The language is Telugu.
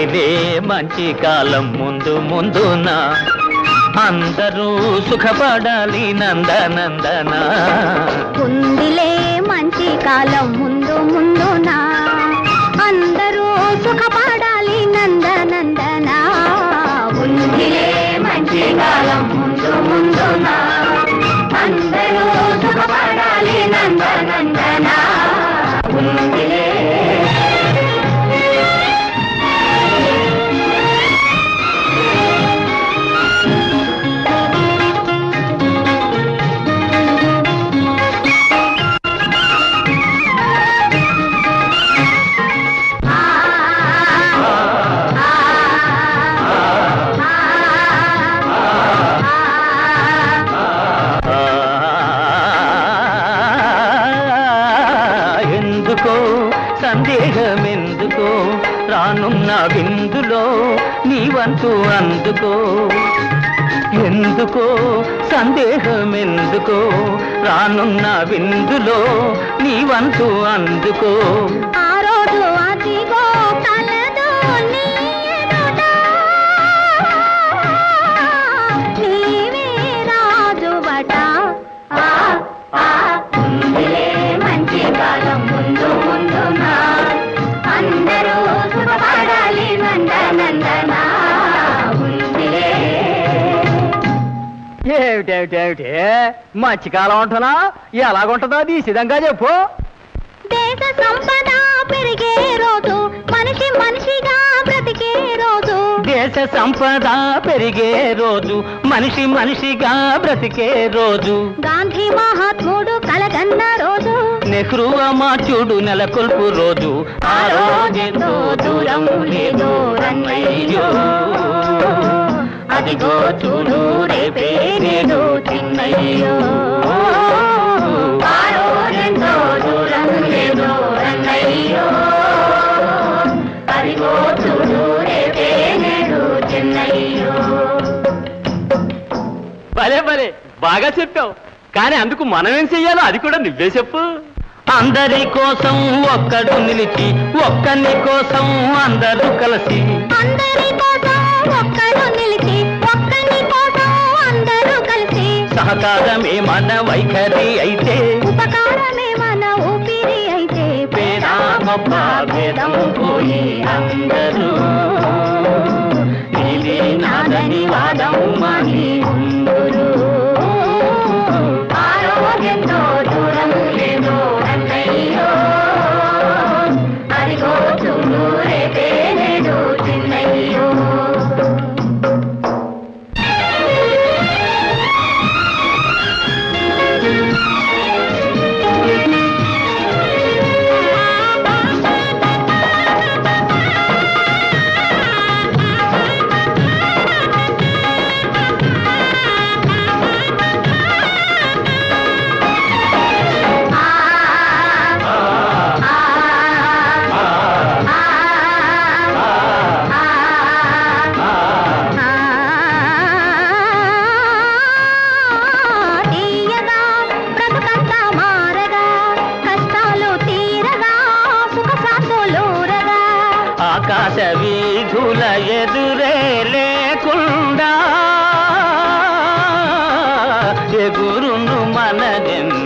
ఉందిలే మంచి కాలం ముందు ముందున అందరూ సుఖపడాలి నందనందన ఉందిలే మంచి కాలం ముందు ముందున అందరూ సుఖపడాలి నందనందన ఉందిలే మంచి కాలం ముందు ముందున అందరూ సుఖపడాలి నందనందన ఉందిలే సందేహమెందుకో రానున్న విందులో నీ వంతు అందుకో ఎందుకో సందేహమెందుకో రానున్న విందులో నీ వంతు అందుకో ఆ రోజు అదిగో కలదు నీవే రాజువట మంచి కాలం ముందు ముందున అందరూ సుఖపడాలి నందనందన ఏమిటేమిటేమిటి మధ్యకాలం ఉంటున్నా ఎలాగుంటుందో అది సిద్ధంగా చెప్పు. దేశ సంపద పెరిగే రోజు మనిషి మనిషిగా బ్రతికే రోజు దేశ సంపద పెరిగే రోజు మనిషి మనిషిగా బ్రతికే రోజు గాంధీ మహాత్ముడు కలగన్న రోజు నెహ్రూ అమాత్యుడు నెలకొల్పు రోజు ఆ రోజెంతో దూరం లేదు రన్నయ్యో అదిగో చూడు రేపే నేడు చిన్నయ్యో ఆ రోజెంతో దూరం లేదు రన్నయ్యో అదిగో చూడు రేపే నేడు చిన్నయ్యో. భలే భలే బాగా చెప్పావు, కానీ అందుకు మనమేం చెయ్యాలో అది కూడా నువ్వే చెప్పు. అందరి కోసం ఒక్కడు నిలిచి ఒక్కని కోసం అందరూ కలిసి అందరి కోసం ఒక్కడు నిలిచి ఒక్కని కోసం అందరూ కలిసి సహకారమే మన వైఖరి అయితే ఉపకారమే మన ఊపిరి అయితే పేద గొప్ప భేదం పోయి అందరూ నీది నాదని వాదం మాని ఉందురు. ఆరోగ్యంతో దూరం లేదు అన్నయ్యో అదిగో చూడు రేపే నేడు చిన్నయ్యో. ఆకాశ వీధుల ఎదురే లేకుండా ఎగురును మనదెందుకు